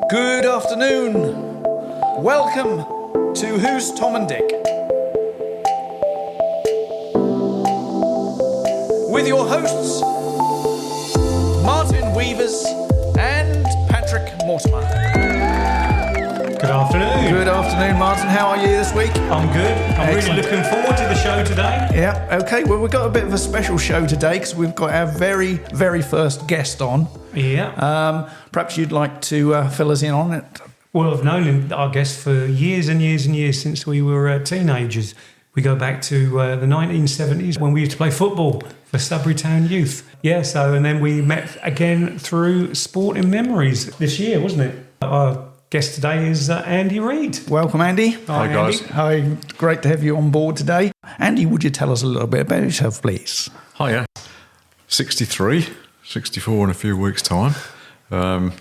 Good afternoon. Welcome to Who's Tom and Dick? With your hosts, Martin Weavers and Patrick Mortimer. Good afternoon. Good afternoon, Martin. How are you this week? I'm good. I'm really looking forward to the show today. Yeah, okay. Well, we've got a bit of a special show today because we've got our very, very first guest on. Yeah. Perhaps you'd like to fill us in on it. Well, I've known our guest for years and years and years since we were teenagers. We go back to the 1970s when we used to play football for Sudbury Town Youth. Yeah, and then we met again through Sporting Memories this year, wasn't it? Our guest today is Andy Reid. Welcome, Andy. Hi, guys. Andy. Hi, great to have you on board today. Andy, would you tell us a little bit about yourself, please? Hiya. 63, 64 in a few weeks' time.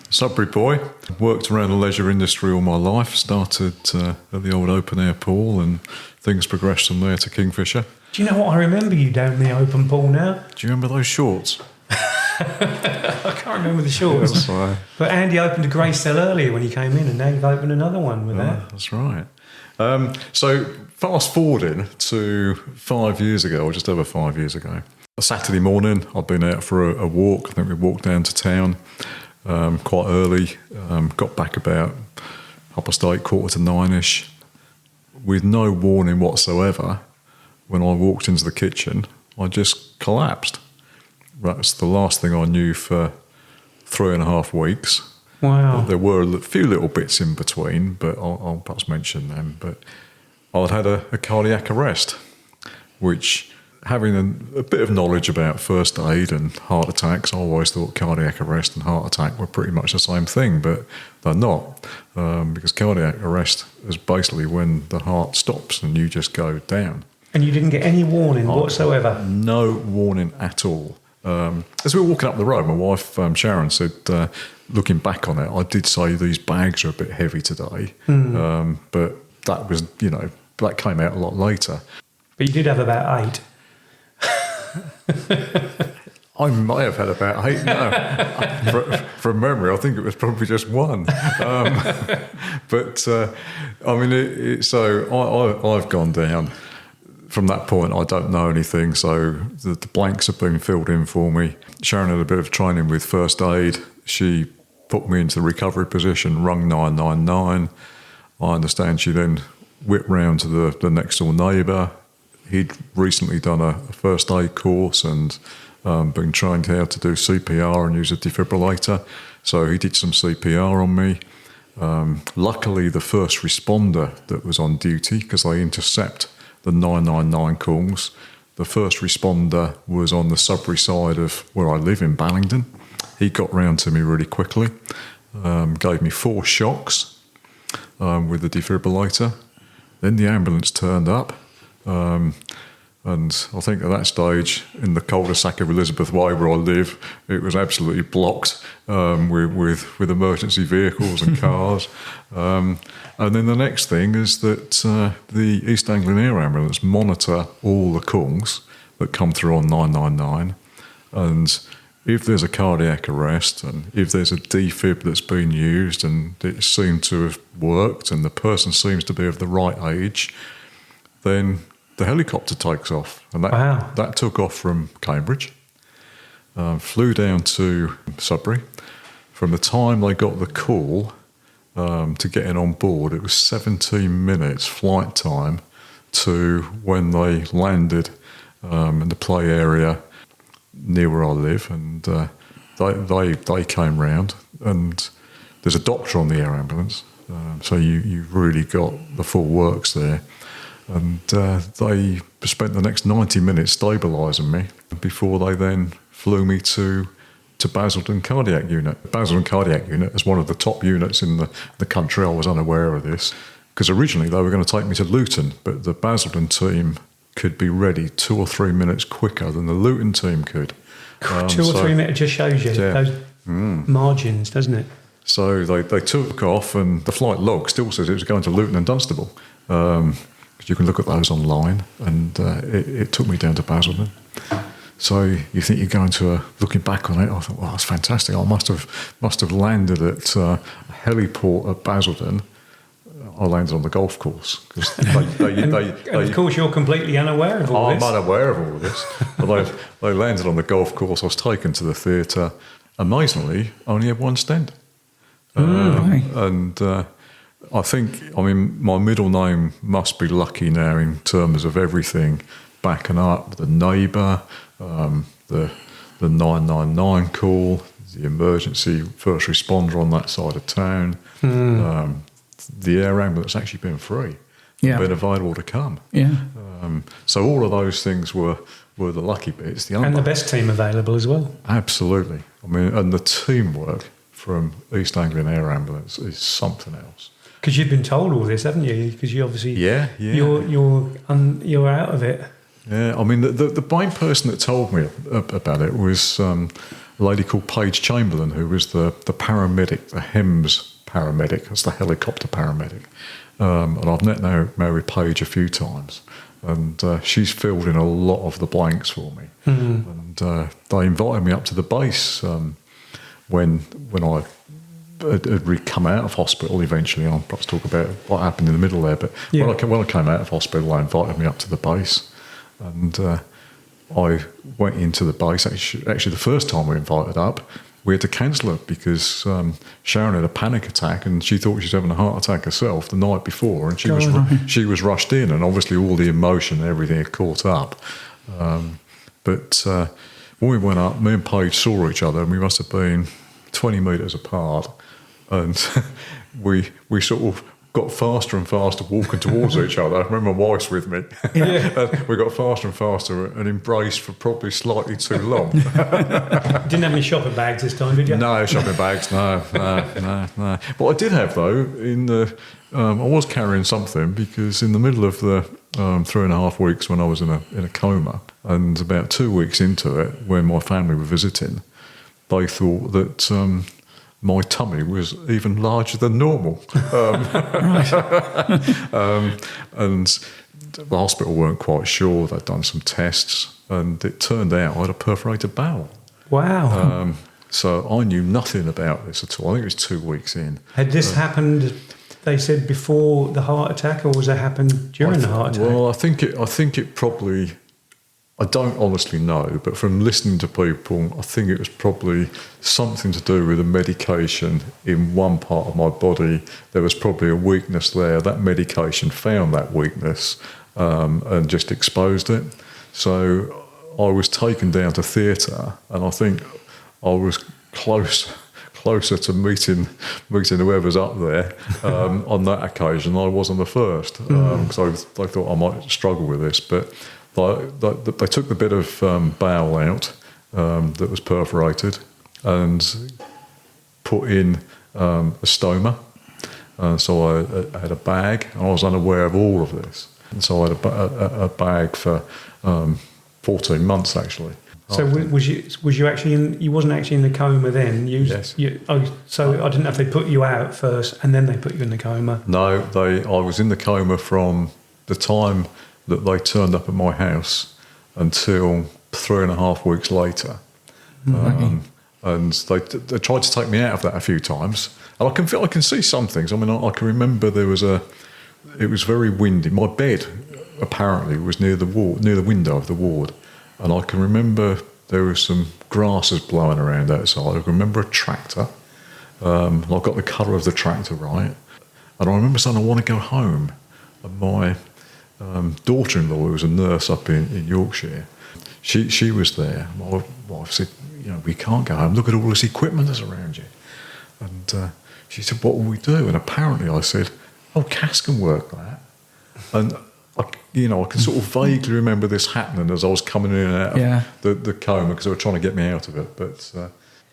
Sudbury boy. Worked around the leisure industry all my life. Started at the old open air pool and things progressed from there to Kingfisher. Do you know what? I remember you down the open pool now. Do you remember those shorts? I can't remember the shorts. That's right. But Andy opened a grey cell earlier when he came in, and now you've opened another one with that. That's right. So fast forwarding to 5 years ago, or just over 5 years ago. A Saturday morning, I'd been out for a walk. I think we walked down to town quite early. Got back about 8:30, 8:45-ish. With no warning whatsoever, when I walked into the kitchen, I just collapsed. That's the last thing I knew for 3.5 weeks. Wow. There were a few little bits in between, but I'll perhaps mention them. But I'd had a cardiac arrest, which, having a bit of knowledge about first aid and heart attacks, I always thought cardiac arrest and heart attack were pretty much the same thing, but they're not. Because cardiac arrest is basically when the heart stops and you just go down. And you didn't get any warning whatsoever? No warning at all. As we were walking up the road, my wife Sharon said, looking back on it, I did say these bags are a bit heavy today, but that was, that came out a lot later. But you did have about 8. I may have had about 8 now. From memory, I think it was probably just 1. I've gone down. From that point, I don't know anything, so the blanks have been filled in for me. Sharon had a bit of training with first aid. She put me into the recovery position, rung 999. I understand she then whipped round to the next door neighbour. He'd recently done a first aid course and been trained how to do CPR and use a defibrillator. So he did some CPR on me. Luckily, the first responder that was on duty, because they intercept the 999 calls, the first responder was on the Sudbury side of where I live in Ballingdon. He got round to me really quickly, gave me 4 shocks with the defibrillator. Then the ambulance turned up. And I think at that stage, in the cul-de-sac of Elizabeth Way where I live, it was absolutely blocked with emergency vehicles and cars. And then the next thing is that the East Anglian Air Ambulance monitor all the calls that come through on 999. And if there's a cardiac arrest and if there's a defib that's been used and it seemed to have worked and the person seems to be of the right age, then the helicopter takes off. And that took off from Cambridge, flew down to Sudbury. From the time they got the call to getting on board, it was 17 minutes flight time to when they landed in the play area near where I live. And they came round, and there's a doctor on the air ambulance. So you've really got the full works there. And they spent the next 90 minutes stabilising me before they then flew me to Basildon Cardiac Unit. Basildon Cardiac Unit is one of the top units in the country. I was unaware of this because originally they were going to take me to Luton, but the Basildon team could be ready 2 or 3 minutes quicker than the Luton team could. 2 or 3 minutes just shows you those margins, doesn't it? So they took off, and the flight log still says it was going to Luton and Dunstable. You can look at those online, and it took me down to Basildon. So you think you're going to looking back on it, I thought, wow, that's fantastic. I must have landed at heliport at Basildon, I landed on the golf course because Of course, you're completely unaware of all this. I'm unaware of all this. But they landed on the golf course. I was taken to the theatre. Amazingly, I only had one stent. And I think, my middle name must be lucky now in terms of everything backing up. The neighbour, the 999 call, the emergency first responder on that side of town. The air ambulance actually been free, been available to come. Yeah. So all of those things were the lucky bits. And the best team available as well. Absolutely. And the teamwork from East Anglian Air Ambulance is something else. Because you've been told all this, haven't you? Because you obviously you're out of it. Yeah. The main person that told me about it was a lady called Paige Chamberlain, who was the paramedic, the HEMS paramedic. That's the helicopter paramedic. And I've met Mary Paige a few times. And she's filled in a lot of the blanks for me. And they invited me up to the base when I had come out of hospital eventually. I'll perhaps talk about what happened in the middle there. But when I came out of hospital, they invited me up to the base. And I went into the base. Actually, the first time we were invited up, we had to cancel it because Sharon had a panic attack and she thought she was having a heart attack herself the night before, and she was rushed in, and obviously all the emotion and everything had caught up. But when we went up, me and Paige saw each other, and we must have been 20 metres apart, and we sort of got faster and faster walking towards each other. I remember my wife's with me. And we got faster and faster and embraced for probably slightly too long. Didn't have any shopping bags this time, did you? No shopping bags, no. What I did have, though, I was carrying something, because in the middle of the 3.5 weeks when I was in a coma, and about 2 weeks into it, when my family were visiting, they thought that my tummy was even larger than normal. And the hospital weren't quite sure. They'd done some tests, and it turned out I had a perforated bowel. Wow. So I knew nothing about this at all. I think it was 2 weeks in. Had this happened, they said, before the heart attack, or was it happened during the heart attack? Well, I think it probably... I don't honestly know, but from listening to people, I think it was probably something to do with a medication in one part of my body. There was probably a weakness there. That medication found that weakness and just exposed it. So I was taken down to theatre, and I think I was closer to meeting whoever's up there on that occasion. I wasn't the first, because I thought I might struggle with this, but... They took the bit of bowel out that was perforated and put in a stoma. So I had a bag, and I was unaware of all of this. And so I had a bag for 14 months, actually. So was you actually you wasn't actually in the coma then? Yes. So I didn't know if they put you out first and then they put you in the coma. No, I was in the coma from the time that they turned up at my house until 3.5 weeks later. And they tried to take me out of that a few times. And I can see some things. I can remember it was very windy. My bed apparently was near the window of the ward. And I can remember there was some grasses blowing around outside. I can remember a tractor. I got the colour of the tractor right. And I remember saying, I want to go home. And my daughter-in-law, who was a nurse up in Yorkshire, she was there. My wife said, we can't go home. Look at all this equipment that's around you. And she said, what will we do? And apparently I said, Cass can work that. And I can sort of vaguely remember this happening as I was coming in and out of the coma, because they were trying to get me out of it. But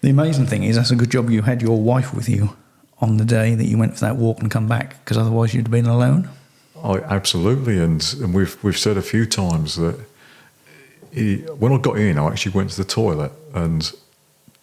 the amazing thing is, that's a good job you had your wife with you on the day that you went for that walk and come back, because otherwise you'd have been alone. Absolutely, and we've said a few times that when I got in, I actually went to the toilet, and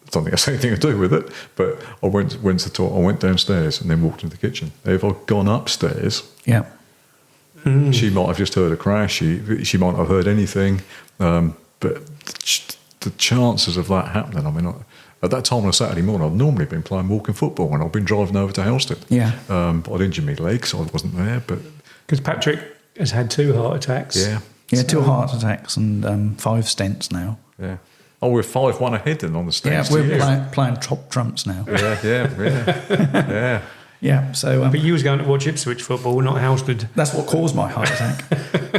I don't think that's anything to do with it, but I went to the toilet, I went downstairs and then walked into the kitchen. If I'd gone upstairs, she might have just heard a crash, she might not have heard anything, but the the chances of that happening. I mean, at that time on a Saturday morning, I'd normally been playing walking football and I'd been driving over to Helston. Yeah. But I'd injured my leg, so I wasn't there. But Because Patrick has had 2 heart attacks. yeah. Yeah, 2 heart attacks and 5 stents now. Yeah. Oh, we're 5-1 ahead then on the stage. Yeah, we're playing top trumps now. Yeah. Yeah, so But you was going to watch Ipswich football, not Halstead. that's what caused my heart attack.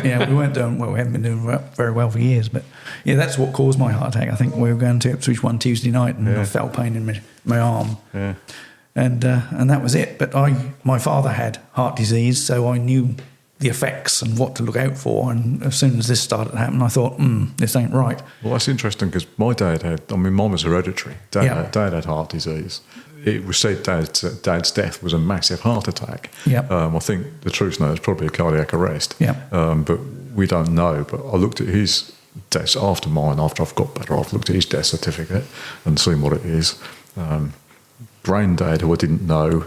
Yeah, we weren't doing well. We haven't been doing very well for years, but yeah, that's what caused my heart attack. I think we were going to Ipswich one Tuesday night, and I felt pain in my arm, and that was it. But my father had heart disease, so I knew the effects and what to look out for. And as soon as this started to happen, I thought, this ain't right. Well, that's interesting because my dad mine was hereditary. Dad had heart disease. It was said Dad's death was a massive heart attack. Yeah. I think the truth now is probably a cardiac arrest. Yeah. But we don't know. But I looked at his death after I've got better. I've looked at his death certificate and seen what it is. Granddad, who I didn't know,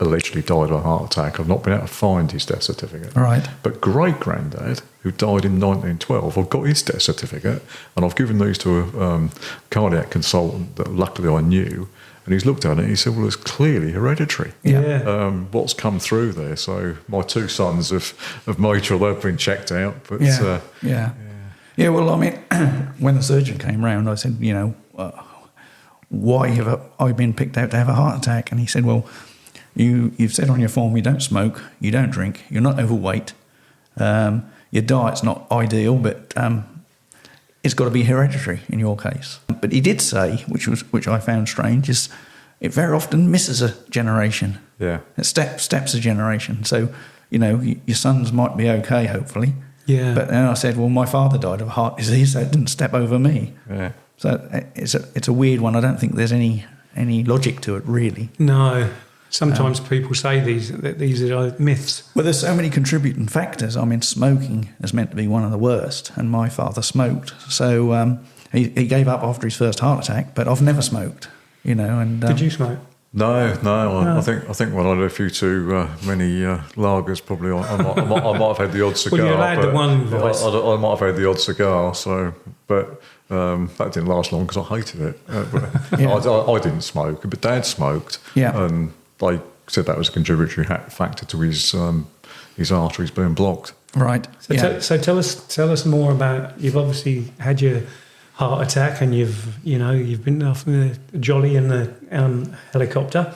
allegedly died of a heart attack. I've not been able to find his death certificate. Right. But great-granddad, who died in 1912, I've got his death certificate, and I've given these to a cardiac consultant that luckily I knew, and he's looked at it and he said, well, it's clearly hereditary. Yeah. What's come through there? So my 2 sons have made sure they've been checked out. But Yeah, well, I mean, when the surgeon came round, I said, why have I been picked out to have a heart attack? And he said, well, you've said on your form you don't smoke, you don't drink, you're not overweight, your diet's not ideal, but it's got to be hereditary in your case. But he did say, which I found strange, is it very often misses a generation. Yeah. It steps a generation. So, your sons might be okay, hopefully. Yeah. But then I said, well, my father died of heart disease, so it didn't step over me. Yeah. So it's a weird one. I don't think there's any logic to it, really. No. Sometimes people say these are myths. Well, there's so many contributing factors. I mean, smoking is meant to be one of the worst, and my father smoked. So he gave up after his first heart attack, but I've never smoked, And Did you smoke? No. I think when I had a few too many lagers, probably I might have had the odd cigar. Well, you allowed the one vice. I might have had the odd cigar. So, but that didn't last long because I hated it. I didn't smoke, but Dad smoked. Yeah. And they said that was a contributory factor to his arteries being blocked. Right. So tell us more about. You've obviously had your heart attack, and you've been off in the jolly in the helicopter.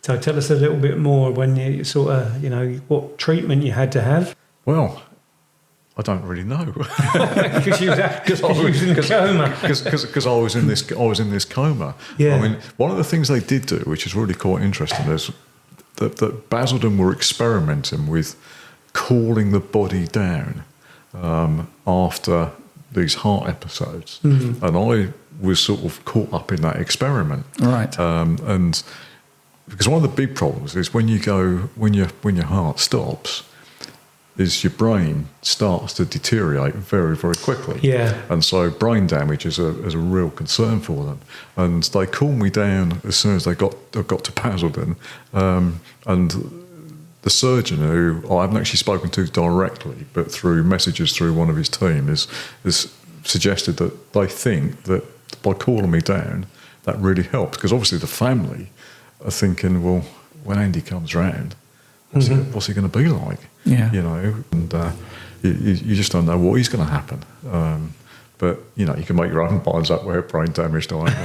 So tell us a little bit more when you sort of what treatment you had to have. Well, I don't really know Because you was in a coma. Because I was in this coma. Yeah. I mean, one of the things they did do, which is really quite interesting, is that Basildon were experimenting with cooling the body down after these heart episodes, and I was sort of caught up in that experiment. Right. And because one of the big problems is when your heart stops, is your brain starts to deteriorate very, very quickly. Yeah. And so brain damage is a real concern for them. And they called me down as soon as they got to Basildon. And the surgeon, who I haven't actually spoken to directly, but through messages through one of his team, is suggested that they think that by calling me down, that really helped. Because obviously the family are thinking, well, when Andy comes round, what's he going to be like? Yeah. And you just don't know what is going to happen. But you can make your own minds up where brain damage died.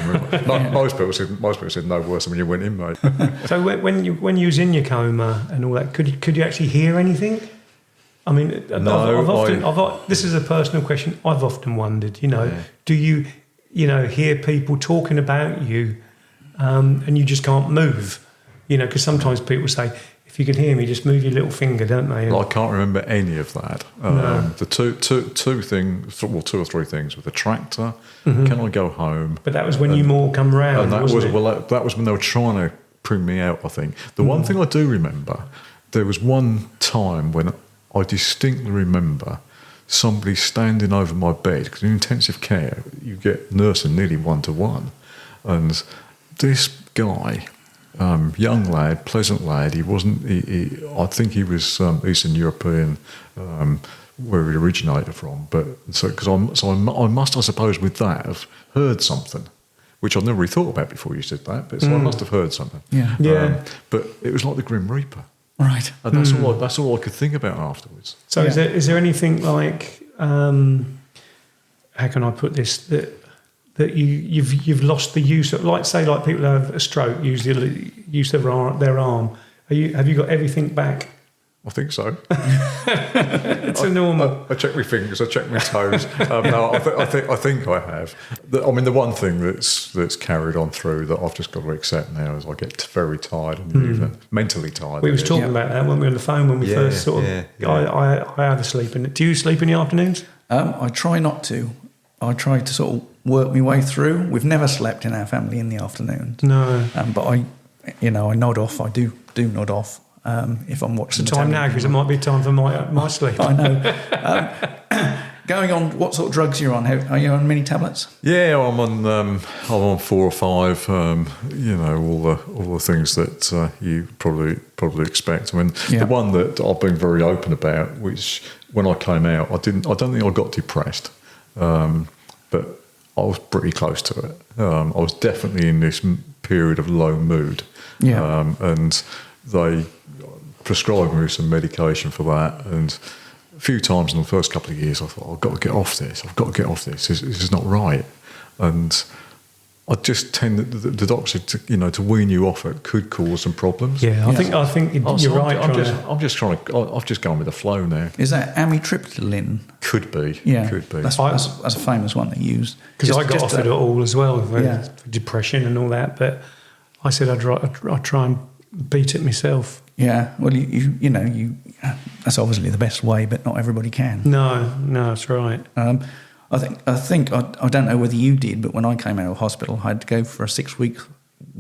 Most people said no worse than when you went in, mate. So when you was in your coma and all that, could you actually hear anything? I mean, No, this is a personal question. I've often wondered. Do you hear people talking about you, and you just can't move? Because sometimes people say, if you can hear me, just move your little finger, don't they? Well, I can't remember any of that. No. The two things, well, 2 or 3 things with the tractor. Can I go home? But that was when you more come round, And that wasn't was it? that was when they were trying to bring me out. I think the one thing I do remember, there was one time when I distinctly remember somebody standing over my bed, because in intensive care you get nursing nearly 1-to-1, and this guy. Young lad, pleasant lad. He wasn't. I think he was Eastern European, where it originated from. But I must, I suppose, with that, have heard something, which I'd never really thought about before you said that. But so I must have heard something. Yeah. But it was like the Grim Reaper, Right. and that's all I could think about afterwards. So is there anything like how can I put this, that you've lost the use of, like say like people who have a stroke use the use of their arm. Have you got everything back? I think so. It's a normal. I check my fingers. I check my toes. No, I think I have. I mean, the one thing that's carried on through that I've just got to accept now is I get very tired and mentally tired. We was talking about that when we were on the phone when we first sort of. I have a sleep in it. Do you sleep in the afternoons? I try not to. I try to sort of work my way through. We've never slept in our family in the afternoons. No. But I nod off. I do nod off. If I'm watching it's the time now because it might be time for my sleep. I know. Going on, what sort of drugs you're on? Are you on many tablets? Yeah, I'm on 4 or 5. All the things that you probably expect. I mean, the one that I've been very open about, which when I came out, I don't think I got depressed, but I was pretty close to it. I was definitely in this period of low mood, and they prescribed me some medication for that. And a few times in the first couple of years, I thought, I've got to get off this. This is not right. And I just tend the doctor to wean you off it could cause some problems. Yeah, I think you're right. I'm just trying to. I've just gone with the flow now. Is that amitriptyline? Could be. Yeah, could be. That's a famous one they use. Because I got offered it all as well for depression and all that, but I said I'd try and beat it myself. Yeah, well, you know, that's obviously the best way, but not everybody can. No, that's right. I think I don't know whether you did, but when I came out of hospital, I had to go for a 6-week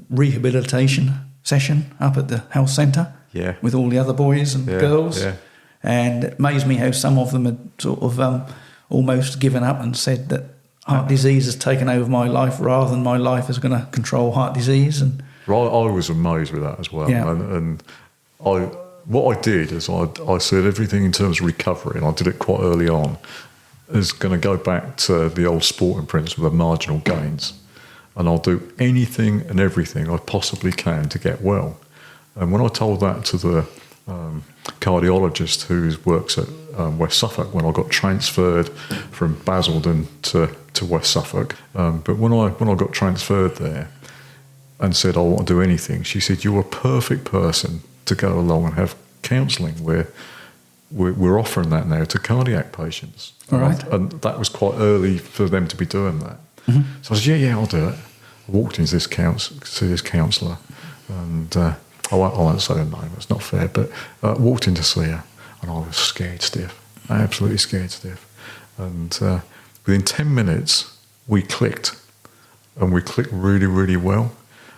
rehabilitation session up at the health centre with all the other boys and girls. Yeah. And it amazed me how some of them had sort of almost given up and said that heart disease has taken over my life rather than my life is going to control heart disease. And I was amazed with that as well. Yeah. And what I did is I said everything in terms of recovery, and I did it quite early on, is going to go back to the old sporting principle of marginal gains. And I'll do anything and everything I possibly can to get well. And when I told that to the cardiologist who works at West Suffolk, when I got transferred from Basildon to West Suffolk, but when I got transferred there and said I want to do anything, she said, you're a perfect person to go along and have counselling. We're offering that now to cardiac patients. All right. And that was quite early for them to be doing that. Mm-hmm. So I said, yeah, I'll do it. I walked into this counsellor, and I won't say her name, it's not fair, but walked in to see her, and I was scared stiff, absolutely scared stiff. And within 10 minutes, we clicked, and we clicked really, really well.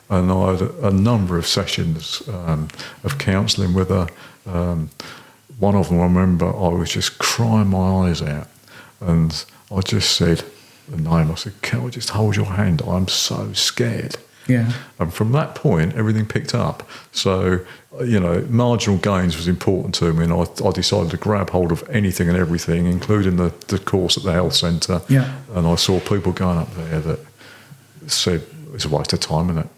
And I had a number of sessions of counselling with her. One of them, I remember, I was just crying my eyes out. And I just said the name. I said, can I just hold your hand? I'm so scared. Yeah. And from that point, everything picked up. So, marginal gains was important to me. And I decided to grab hold of anything and everything, including the course at the health centre. Yeah. And I saw people going up there that said, it's a waste of time, isn't it?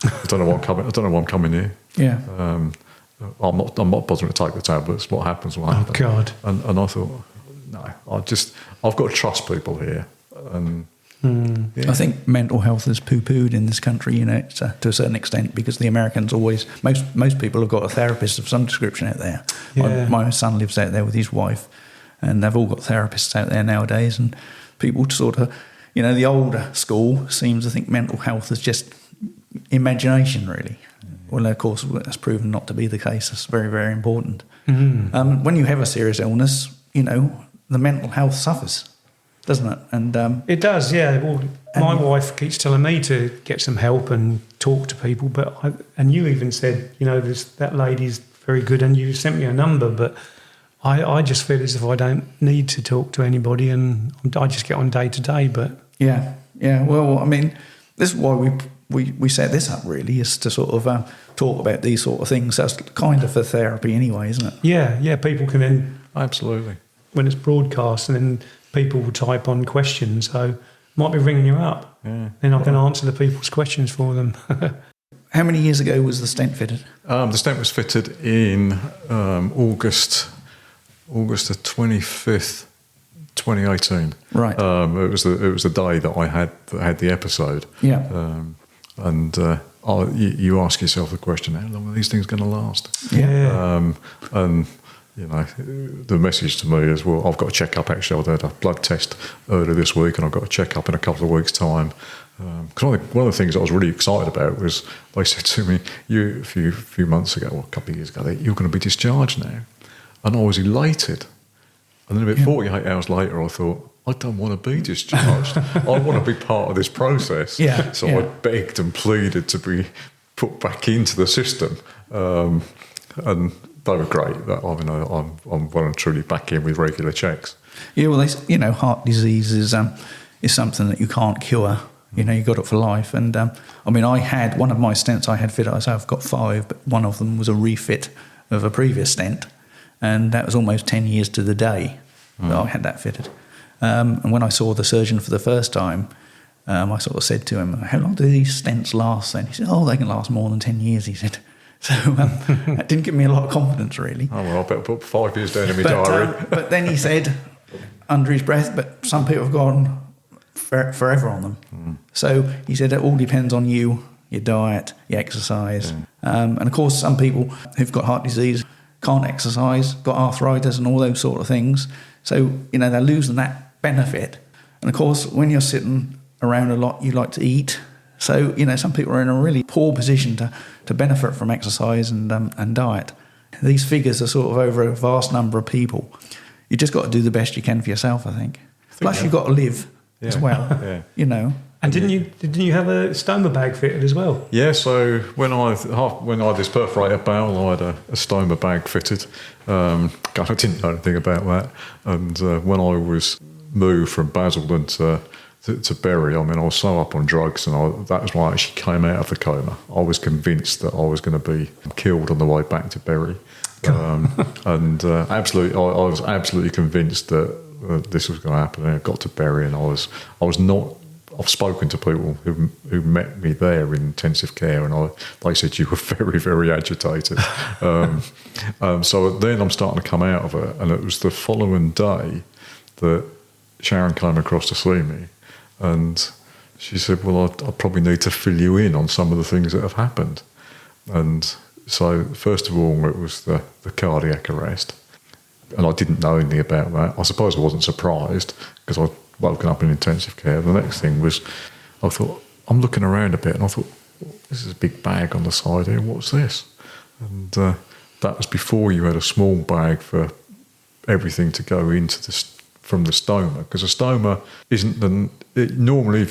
I don't know why I'm coming here. Yeah. I'm not bothering to take the tablets. What happens will happen. Oh God. And I thought, no, I've got to trust people here. And I think mental health is poo-pooed in this country, to a certain extent, because the Americans always, most people have got a therapist of some description out there. Yeah. My son lives out there with his wife, and they've all got therapists out there nowadays, and people sort of, the older school seems to think mental health is just imagination, really. Well, of course, that's proven not to be the case. That's very, very important. Mm-hmm. When you have a serious illness, the mental health suffers, doesn't it? And it does, yeah. Well, my wife keeps telling me to get some help and talk to people, and you even said, that lady's very good, and you sent me a number, but I just feel as if I don't need to talk to anybody, and I just get on day to day. But yeah. Well, I mean, this is why we set this up, really, is to sort of talk about these sort of things. That's kind of a therapy anyway, isn't it? Yeah, people can then... Absolutely. when it's broadcast, and then people will type on questions. So might be ringing you up. Yeah. Then I can answer the people's questions for them. How many years ago was the stent fitted? The stent was fitted in August the 25th, 2018. Right. It was the day that I had the episode. Yeah. You ask yourself the question: how long are these things going to last? Yeah. And you know, the message to me is, well, I've got a check-up. Actually, I had a blood test earlier this week, and I've got a check-up in a couple of weeks' time. Because one of the things I was really excited about was they said to me, a few months ago, or a couple of years ago, you're going to be discharged now. And I was elated. And then about 48 hours later, I thought, I don't want to be discharged. I want to be part of this process. Yeah, So yeah. I begged and pleaded to be put back into the system. And they were great. I'm well and truly back in with regular checks. Yeah, well, heart disease is something that you can't cure. You got it for life. And I had one of my stents I had fitted. I've got 5, but one of them was a refit of a previous stent, and that was almost 10 years to the day that I had that fitted. And when I saw the surgeon for the first time, I sort of said to him, "How long do these stents last?" And he said, "Oh, they can last more than 10 years." He said. So that didn't give me a lot of confidence, really. Oh, well, I better put 5 years down in my diary. But then he said, under his breath, "But some people have gone forever on them." So he said it all depends on you, your diet, your exercise. And of course, some people who've got heart disease can't exercise, got arthritis and all those sort of things. So, they're losing that benefit. And of course, when you're sitting around a lot, you like to eat. So, some people are in a really poor position to benefit from exercise and diet. These figures are sort of over a vast number of people. You just got to do the best you can for yourself, I think. Plus, you've got to live as well, And didn't you have a stoma bag fitted as well? Yeah, so when I had this perforated bowel, I had a stoma bag fitted. I didn't know anything about that. And when I was moved from Basildon to Bury, I was so up on drugs, and that was when I actually came out of the coma. I was convinced that I was going to be killed on the way back to Bury. Absolutely, I was absolutely convinced that this was going to happen. And I got to Bury, and I was not. I've spoken to people who met me there in intensive care, and they said you were very, very agitated. So then I'm starting to come out of it, and it was the following day that Sharon came across to see me, and she said, "Well, I probably need to fill you in on some of the things that have happened." And so, first of all, it was the cardiac arrest, and I didn't know anything about that. I suppose I wasn't surprised because I'd woken up in intensive care. The next thing was, I thought, I'm looking around a bit, and I thought, this is a big bag on the side here. What's this? And that was before you had a small bag for everything to go into from the stoma, because a stoma isn't normally,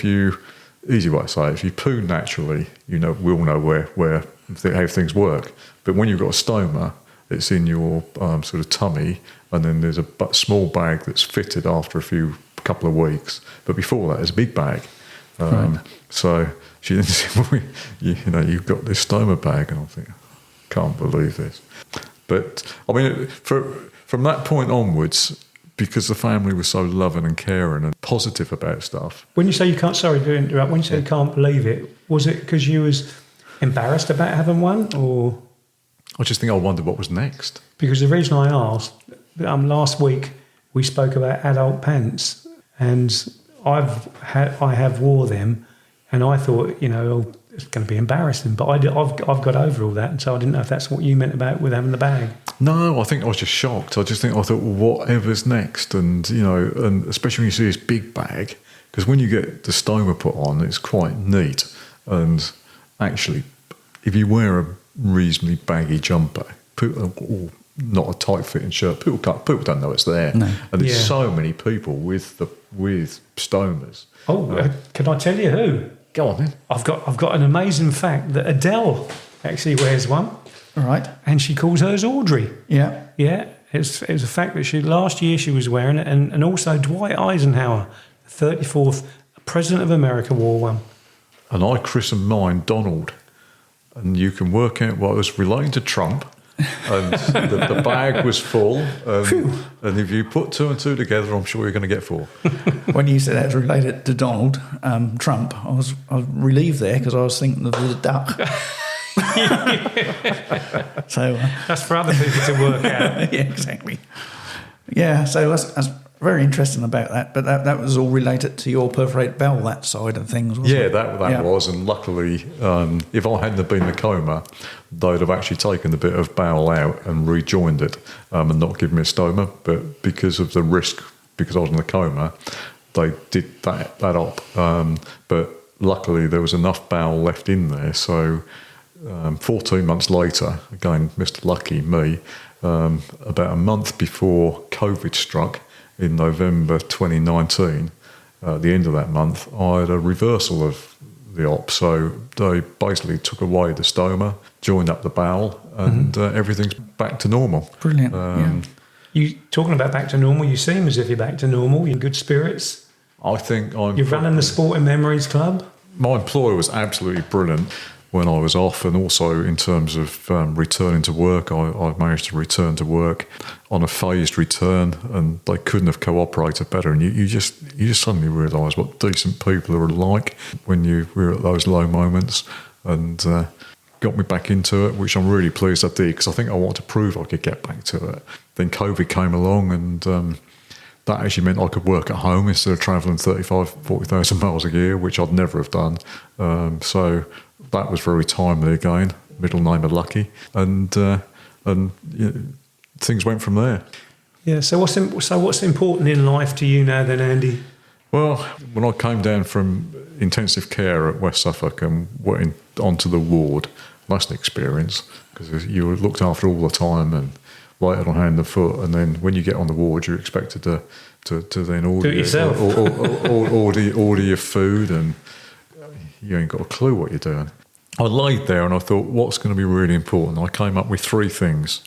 easy way to say it, if you poo naturally, we'll know how things work. But when you've got a stoma, it's in your sort of tummy, and then there's a small bag that's fitted after a couple of weeks. But before that, there's a big bag. Right. So she then said, well, you've got this stoma bag, and I think, can't believe this. But from that point onwards, because the family was so loving and caring and positive about stuff. When you say you can't, sorry to interrupt, when you say you can't believe it, was it because you was embarrassed about having one, or? I just think I wondered what was next. Because the reason I asked, last week we spoke about adult pants, and I have wore them, and I thought, it's going to be embarrassing, but I've got over all that, and so I didn't know if that's what you meant about with having the bag. No, I think I was just shocked. I thought, well, whatever's next, and and especially when you see this big bag, because when you get the stoma put on, it's quite neat, and actually, if you wear a reasonably baggy jumper, or not a tight fitting shirt, people don't know it's there, and there's so many people with stomas. Can I tell you who? Go on then. I've got an amazing fact that Adele actually wears one. All right. And she calls hers Audrey. Yeah. Yeah. It's a fact that last year she was wearing it, and also Dwight Eisenhower, the 34th President of America, wore one. And I christened mine Donald. And you can work out what was relating to Trump. And the bag was full. And if you put 2 and 2 together, I'm sure you're going to get 4. When you said that's related to Donald Trump, I was relieved there because I was thinking of the duck. So That's for other people to work out. yeah, exactly. Yeah, so that's very interesting about that. But that was all related to your perforated bowel, that side of things, wasn't Yeah, it? that was. And luckily, if I hadn't have been in the coma, they'd have actually taken the bit of bowel out and rejoined it and not given me a stoma. But because of the risk, because I was in the coma, they did that up. But luckily, there was enough bowel left in there. So 14 months later, again, Mr. Lucky, me, about a month before COVID struck in November 2019, at the end of that month, I had a reversal of the op. So they basically took away the stoma, joined up the bowel, and everything's back to normal. Brilliant. Yeah. You talking about back to normal? You seem as if you're back to normal. You're in good spirits. I think You're running the Sporting Memories Club. My employer was absolutely brilliant when I was off, and also in terms of returning to work, I managed to return to work on a phased return, and they couldn't have cooperated better. And you just suddenly realise what decent people are like when you're at those low moments, and got me back into it, which I'm really pleased I did, because I think I wanted to prove I could get back to it. Then COVID came along, and that actually meant I could work at home instead of travelling 40,000 miles a year, which I'd never have done. So that was very timely again, middle name of Lucky. And things went from there. Yeah. So what's important in life to you now then, Andy? Well, when I came down from intensive care at West Suffolk and went onto the ward, that's an experience, because you were looked after all the time and waited on hand and foot, and then when you get on the ward, you're expected to then order your food, and you ain't got a clue what you're doing. I laid there and I thought, what's going to be really important? I came up with 3 things,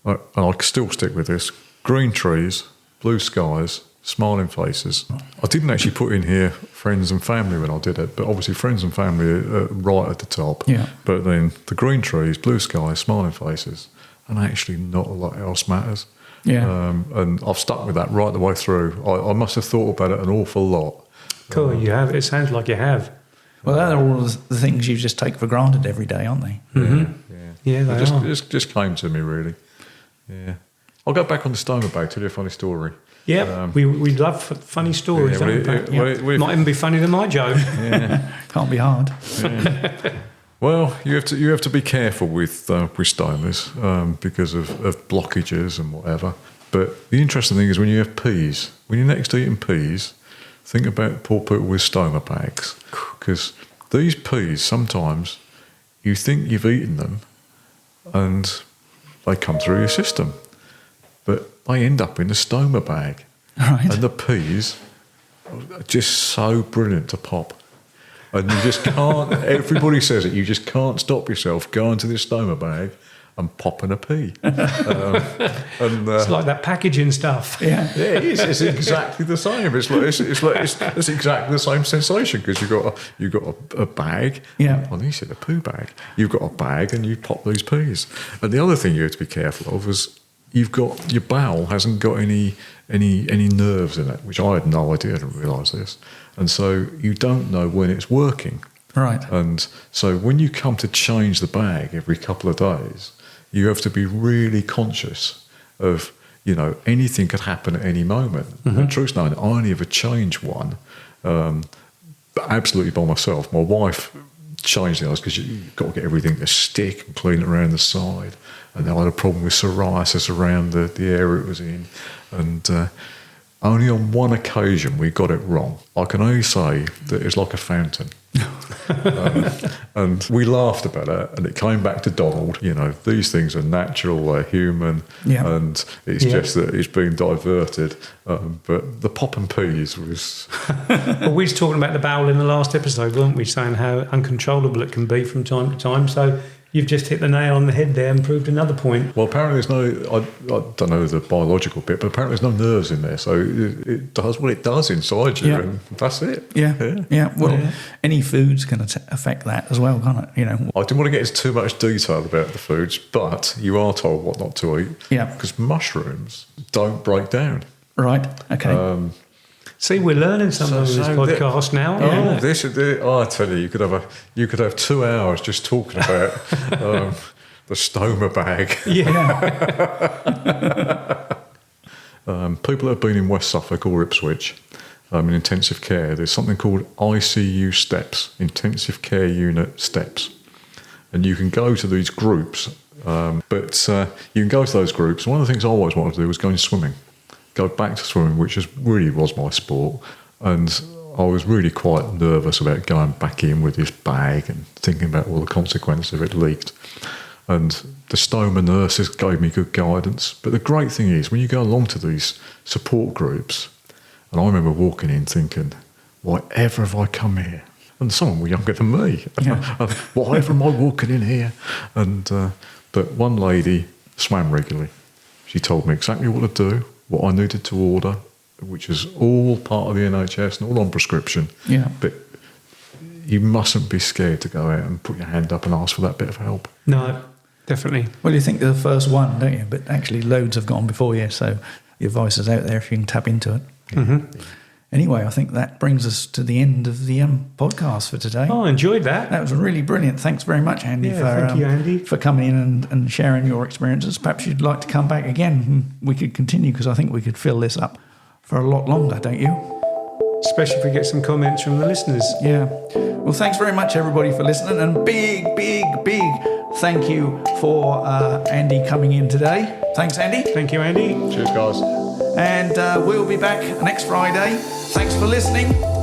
and I still stick with this: green trees, blue skies, smiling faces. I didn't actually put in here friends and family when I did it, but obviously friends and family are right at the top. Yeah. But then the green trees, blue skies, smiling faces, and actually not a lot else matters. Yeah. And I've stuck with that right the way through. I must have thought about it an awful lot. Cool. You have. It sounds like you have. Well, they're all the things you just take for granted every day, aren't they? Yeah, they are. It just came to me, really. Yeah. I'll go back on the Stoma bag, tell you a funny story. Yeah, we love funny stories, Yeah, don't we? Might even be funnier than my joke. Can't be hard. Well, you have to be careful with stomas because of blockages and whatever. But the interesting thing is when you have peas, when you're next to eating peas, think about poor people with stoma bags, because these peas, sometimes you think you've eaten them and they come through your system, but they end up in the stoma bag. Right. And the peas are just so brilliant to pop. And you just can't, everybody says it, you just can't stop yourself going to this stoma bag and popping a pea. It's like that packaging stuff. Yeah. Yeah, it is. It's exactly the same. It's exactly the same sensation, because you've got a bag. Yeah. Well, you said a poo bag. You've got a bag and you pop these peas. And the other thing you have to be careful of is you've got your bowel hasn't got any nerves in it, which I had no idea. I didn't realise this, and so you don't know when it's working. Right. And so when you come to change the bag every couple of days, you have to be really conscious of, anything could happen at any moment. Mm-hmm. The truth's known, I only ever changed one, but absolutely by myself. My wife changed the others because you've got to get everything to stick and clean it around the side. And I had a problem with psoriasis around the area it was in. And only on one occasion we got it wrong. I can only say that it's like a fountain. And we laughed about it, and it came back to Donald. These things are natural, they're human, and it's just that it's been diverted. But the pop and peas was... Well, we was talking about the bowel in the last episode, weren't we? Saying how uncontrollable it can be from time to time. So You've just hit the nail on the head there and proved another point. Well, apparently there's no, I don't know the biological bit, but apparently there's no nerves in there. So it does what it does inside you, and that's it. Yeah. Well, any foods can affect that as well, can't it? You know. I didn't want to get into too much detail about the foods, but you are told what not to eat. Yeah. Because mushrooms don't break down. Right. Okay. See, we're learning something on this podcast now. Oh, this is it. Oh, I tell you, you could have 2 hours just talking about the Stoma bag. People that have been in West Suffolk or Ipswich in intensive care, there's something called ICU steps, intensive care unit steps, and you can go to these groups. But you can go to those groups. One of the things I always wanted to do was go swimming. Go back to swimming, which really was my sport, and I was really quite nervous about going back in with this bag and thinking about all the consequences if it leaked. And the Stoma nurses gave me good guidance. But the great thing is, when you go along to these support groups, and I remember walking in thinking, whatever have I come here? And some of them were younger than me. Whatever am I walking in here? And but one lady swam regularly. She told me exactly what to do, what I needed to order, which is all part of the NHS and all on prescription. Yeah. But you mustn't be scared to go out and put your hand up and ask for that bit of help. No, definitely. Well, you think they're the first one, don't you? But actually loads have gone before you, so the advice is out there if you can tap into it. Mm-hmm. Anyway, I think that brings us to the end of the podcast for today. Oh, I enjoyed that. That was really brilliant. Thanks very much, Andy, thank you, Andy, for coming in and sharing your experiences. Perhaps you'd like to come back again and we could continue, because I think we could fill this up for a lot longer, don't you? Especially if we get some comments from the listeners. Yeah. Well, thanks very much, everybody, for listening. And big thank you for Andy coming in today. Thanks, Andy. Thank you, Andy. Cheers, guys. And we'll be back next Friday. Thanks for listening.